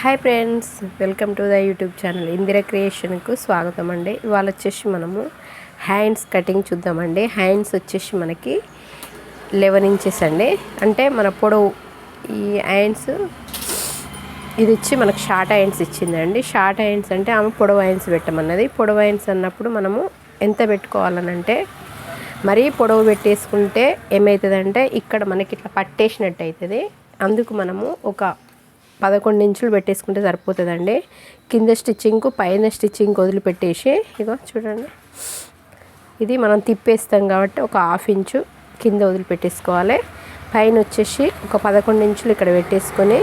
Hi friends, welcome to the YouTube channel Indira క్రియేషన్కు స్వాగతం అండి. ఇవాళ వచ్చేసి మనము హ్యాండ్స్ కటింగ్ చూద్దామండి. హ్యాండ్స్ వచ్చేసి మనకి 11 ఇంచెస్ అండి. అంటే మన పొడవు ఈ హ్యాండ్స్ ఇది ఇచ్చి మనకు షార్ట్ హ్యాండ్స్ ఇచ్చిందండి. షార్ట్ హ్యాండ్స్ అంటే ఆమె పొడవు హ్యాండ్స్ పెట్టమన్నది. పొడవు హ్యాండ్స్ అన్నప్పుడు మనము ఎంత పెట్టుకోవాలనంటే, మరీ పొడవు పెట్టేసుకుంటే ఏమవుతుందంటే ఇక్కడ మనకి ఇట్లా పట్టేసినట్టు అవుతుంది. అందుకు మనము ఒక 11 ఇంచులు పెట్టేసుకుంటే సరిపోతుందండి. కింద స్టిచ్చింగ్కు పైన స్టిచ్చింగ్ వదిలిపెట్టేసి ఇగో చూడండి, ఇది మనం తిప్పేస్తాం కాబట్టి ఒక 1/2 ఇంచు కింద వదిలిపెట్టేసుకోవాలి. పైన వచ్చేసి ఒక 11 ఇంచులు ఇక్కడ పెట్టేసుకొని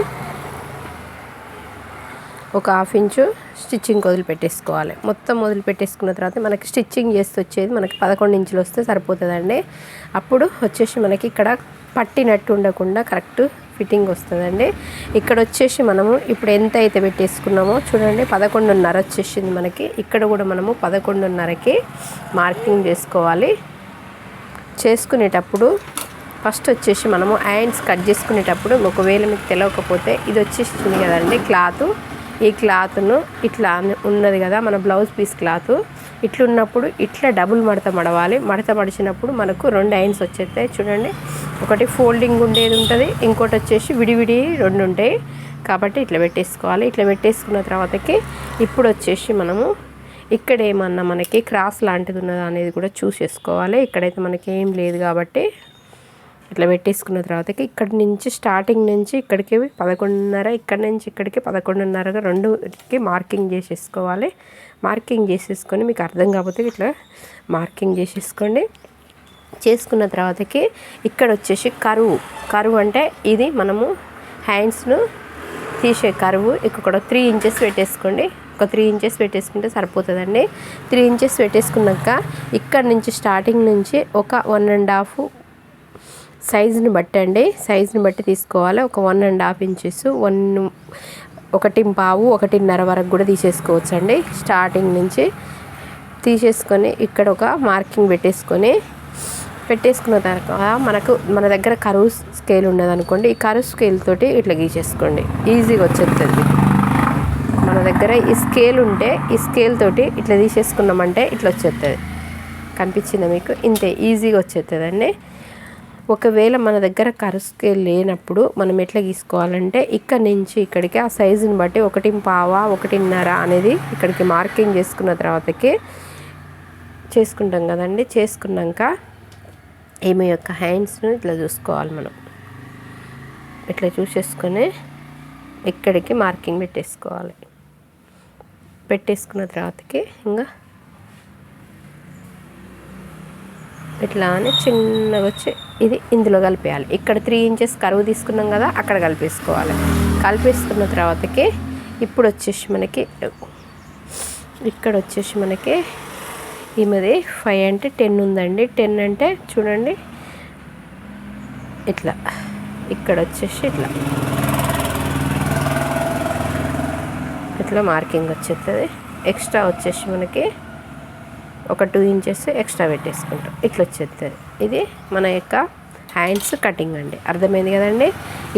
ఒక 1/2 ఇంచు స్టిచ్చింగ్ వదిలిపెట్టేసుకోవాలి. మొత్తం వదిలిపెట్టేసుకున్న తర్వాత మనకి స్టిచ్చింగ్ చేస్తూ వచ్చేది మనకి 11 ఇంచులు వస్తే సరిపోతుందండి. అప్పుడు వచ్చేసి మనకి ఇక్కడ పట్టినట్టు ఉండకుండా కరెక్ట్ ఫిట్టింగ్ వస్తుందండి. ఇక్కడ వచ్చేసి మనము ఇప్పుడు ఎంత అయితే పెట్టేసుకున్నామో చూడండి, 11:30 వచ్చేసింది మనకి. ఇక్కడ కూడా మనము 11:30కి మార్కింగ్ చేసుకోవాలి. చేసుకునేటప్పుడు ఫస్ట్ వచ్చేసి మనము హ్యాండ్స్ కట్ చేసుకునేటప్పుడు ఒకవేళ మీకు తెలియకపోతే ఇది వచ్చేసింది కదండి క్లాత్. ఈ క్లాత్ను ఇట్లా ఉన్నది కదా మన బ్లౌజ్ పీస్ క్లాత్, ఇట్లున్నప్పుడు ఇట్లా డబుల్ మడత మడవాలి. మడత మడిచినప్పుడు మనకు 2 హ్యాండ్స్ వచ్చేస్తాయి చూడండి. ఒకటి ఫోల్డింగ్ ఉండేది ఉంటుంది, ఇంకోటి వచ్చేసి విడివిడి 2 ఉంటాయి. కాబట్టి ఇట్లా పెట్టేసుకోవాలి. ఇట్లా పెట్టేసుకున్న తర్వాతకి ఇప్పుడు వచ్చేసి మనము ఇక్కడ ఏమన్నా మనకి క్రాస్ లాంటిది ఉన్నదా అనేది కూడా చూసేసుకోవాలి. ఇక్కడైతే మనకి ఏం లేదు కాబట్టి ఇట్లా పెట్టేసుకున్న తర్వాతకి ఇక్కడ నుంచి స్టార్టింగ్ నుంచి ఇక్కడికి 11:30, ఇక్కడ నుంచి ఇక్కడికి 11:30గా రెండుకి మార్కింగ్ చేసేసుకోవాలి. మార్కింగ్ చేసేసుకొని మీకు అర్థం కాకపోతే ఇట్లా మార్కింగ్ చేసేసుకోండి. చేసుకున్న తర్వాతకి ఇక్కడ వచ్చేసి కరువు అంటే ఇది మనము హ్యాండ్స్ను తీసే కరువు. ఇక్కడ 3 ఇంచెస్ పెట్టేసుకోండి. ఒక 3 ఇంచెస్ పెట్టేసుకుంటే సరిపోతుందండి. 3 ఇంచెస్ పెట్టేసుకున్నాక ఇక్కడ నుంచి స్టార్టింగ్ నుంచి ఒక 1.5 సైజుని బట్టి అండి, సైజుని బట్టి తీసుకోవాలి. ఒక 1.5 ఇంచెస్ 1.5 1.5 వరకు కూడా తీసేసుకోవచ్చు అండి. స్టార్టింగ్ నుంచి తీసేసుకొని ఇక్కడ ఒక మార్కింగ్ పెట్టేసుకున్న తర్వాత మన దగ్గర కరువు స్కేల్ ఉన్నదనుకోండి, ఈ కరువు స్కేల్ తోటి ఇట్లా గీసేసుకోండి. ఈజీగా వచ్చేస్తుంది. మన దగ్గర ఈ స్కేల్ ఉంటే ఈ స్కేల్ తోటి ఇట్లా తీసేసుకున్నామంటే ఇట్లా వచ్చేస్తుంది. కనిపించిందా మీకు? ఇంతే ఈజీగా వచ్చేస్తుందండి. ఒకవేళ మన దగ్గర కరువు స్కేల్ లేనప్పుడు మనం ఎట్లా గీసుకోవాలంటే ఇక్కడ నుంచి ఇక్కడికి ఆ సైజుని బట్టి 1.5 1.5 అనేది ఇక్కడికి మార్కింగ్ చేసుకున్న తర్వాతకి చేసుకుంటాం కదండి. చేసుకున్నాక ఈమె యొక్క హ్యాండ్స్ను ఇట్లా చూసుకోవాలి. మనం ఇట్లా చూసేసుకొని ఇక్కడికి మార్కింగ్ పెట్టేసుకోవాలి. పెట్టేసుకున్న తర్వాతకి ఇంకా ఇట్లా అని చిన్నగా వచ్చి ఇది ఇందులో కలిపేయాలి. ఇక్కడ 3 ఇంచెస్ కరువు తీసుకున్నాం కదా, అక్కడ కలిపేసుకోవాలి. కలిపేసుకున్న తర్వాతకి ఇప్పుడు వచ్చేసి మనకి ఇక్కడ వచ్చేసి మనకి ఈమెది 5 అంటే 10 ఉందండి. 10 అంటే చూడండి ఇట్లా ఇక్కడ వచ్చేసి ఇట్లా మార్కింగ్ వచ్చేస్తుంది. ఎక్స్ట్రా వచ్చేసి మనకి ఒక 2 ఇంచెస్ ఎక్స్ట్రా పెట్టేసుకుంటాం. ఇట్లా వచ్చేస్తుంది. ఇది మన యొక్క హ్యాండ్స్ కటింగ్ అండి. అర్థమైంది కదండి.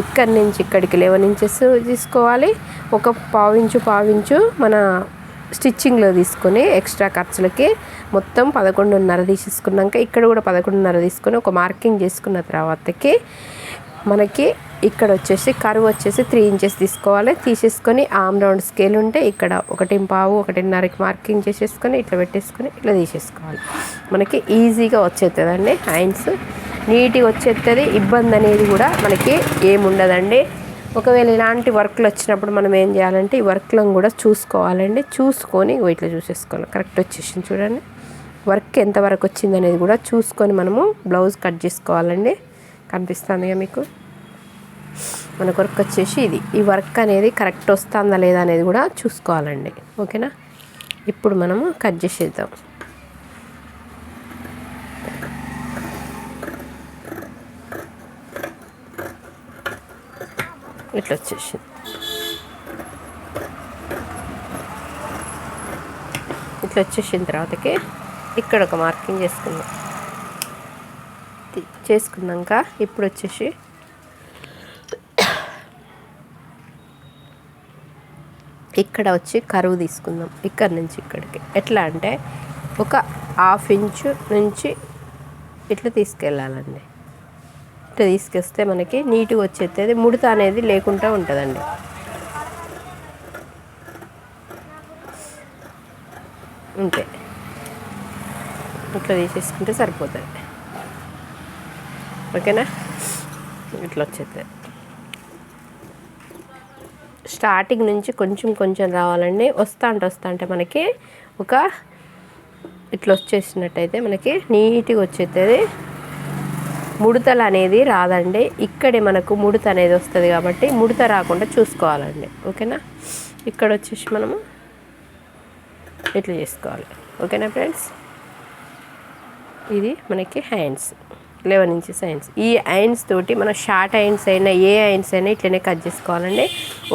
ఇక్కడి నుంచి ఇక్కడికి 11 ఇంచెస్ తీసుకోవాలి. ఒక 1/2 ఇంచు మన స్టిచ్చింగ్లో తీసుకొని ఎక్స్ట్రా ఖర్చులకి మొత్తం 11:30 తీసేసుకున్నాక ఇక్కడ కూడా 11:30 తీసుకొని ఒక మార్కింగ్ చేసుకున్న తర్వాతకి మనకి ఇక్కడ వచ్చేసి కరువు వచ్చేసి 3 ఇంచెస్ తీసుకోవాలి. తీసేసుకొని ఆమ్ రౌండ్ స్కేల్ ఉంటే ఇక్కడ 1.5 1.5కి మార్కింగ్ చేసేసుకొని ఇట్లా పెట్టేసుకొని ఇట్లా తీసేసుకోవాలి. మనకి ఈజీగా వచ్చేస్తుందండి. హ్యాండ్స్ నీట్గా వచ్చేస్తుంది. ఇబ్బంది అనేది కూడా మనకి ఏముండదండి. ఒకవేళ ఇలాంటి వర్క్లు వచ్చినప్పుడు మనం ఏం చేయాలంటే ఈ వర్క్లను కూడా చూసుకోవాలండి. చూసుకొని ఇట్లా చూసేసుకోవాలి. కరెక్ట్ వచ్చేసింది చూడండి. వర్క్ ఎంతవరకు వచ్చింది అనేది కూడా చూసుకొని మనము బ్లౌజ్ కట్ చేసుకోవాలండి. కనిపిస్తుందిగా మీకు? మనకు వర్క్ వచ్చేసి ఇది. ఈ వర్క్ అనేది కరెక్ట్ వస్తుందా లేదా అనేది కూడా చూసుకోవాలండి. ఓకేనా? ఇప్పుడు మనము కట్ చేసేద్దాం. ఇట్లా వచ్చేసింది. ఇట్లా వచ్చేసిన తర్వాతకి ఇక్కడ ఒక మార్కింగ్ చేసుకున్నాక ఇప్పుడు వచ్చేసి ఇక్కడ వచ్చి కరువు తీసుకుందాం. ఇక్కడ నుంచి ఇక్కడికి ఎట్లా అంటే ఒక 1/2 ఇంచు నుంచి ఇట్లా తీసుకెళ్ళాలండి. ఇట్లా తీసుకొస్తే మనకి నీట్గా వచ్చేది, ముడత అనేది లేకుండా ఉంటుందండి. అంతే, ఇట్లా తీసేసుకుంటే సరిపోతుంది. ఓకేనా, ఇట్లా వచ్చేది. స్టార్టింగ్ నుంచి కొంచెం కొంచెం రావాలండి. వస్తా అంటే మనకి ఒక ఇట్లా వచ్చేసినట్టయితే మనకి నీట్గా వచ్చేది. ముడతలు అనేది రాదండి. ఇక్కడే మనకు ముడత అనేది వస్తుంది కాబట్టి ముడత రాకుండా చూసుకోవాలండి. ఓకేనా, ఇక్కడ వచ్చేసి మనము ఇట్లా చేసుకోవాలి. ఓకేనా ఫ్రెండ్స్, ఇది మనకి హ్యాండ్స్ 11 ఇంచెస్ హ్యాండ్స్. ఈ హ్యాండ్స్ తోటి మన షార్ట్ హ్యాండ్స్ అయినా ఏ హ్యాండ్స్ అయినా ఇట్లనే కట్ చేసుకోవాలండి.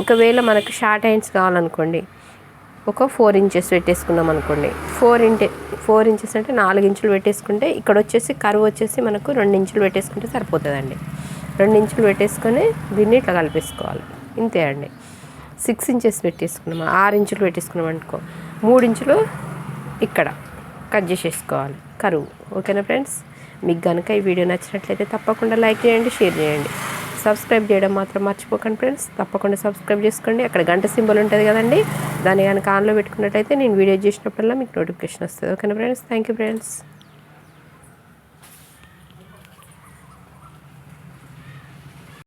ఒకవేళ మనకు షార్ట్ హ్యాండ్స్ కావాలనుకోండి, ఒక 4 ఇంచెస్ పెట్టేసుకున్నాం అనుకోండి. 4 ఇంచెస్ అంటే 4 ఇంచులు పెట్టేసుకుంటే ఇక్కడ వచ్చేసి కరువు వచ్చేసి మనకు 2 ఇంచులు పెట్టేసుకుంటే సరిపోతుందండి. 2 ఇంచులు పెట్టేసుకొని దీన్ని ఇట్లా కలిపేసుకోవాలి. ఇంతే అండి. 6 ఇంచెస్ పెట్టేసుకున్నాము, 6 ఇంచులు పెట్టేసుకున్నాం అనుకో, 3 ఇంచులు ఇక్కడ కట్ చేసేసుకోవాలి కరువు. ఓకేనా ఫ్రెండ్స్, మీకు కనుక ఈ వీడియో నచ్చినట్లయితే తప్పకుండా లైక్ చేయండి, షేర్ చేయండి, సబ్స్క్రైబ్ చేయడం మాత్రం మర్చిపోకండి ఫ్రెండ్స్. తప్పకుండా సబ్స్క్రైబ్ చేసుకోండి. అక్కడ గంట సింబల్ ఉంటుంది కదండి, దాన్ని కనుక ఆన్లో పెట్టుకున్నట్టయితే నేను వీడియో చేసినప్పుడల్లా మీకు నోటిఫికేషన్ వస్తుంది. ఓకేనా ఫ్రెండ్స్, థ్యాంక్ యూ ఫ్రెండ్స్.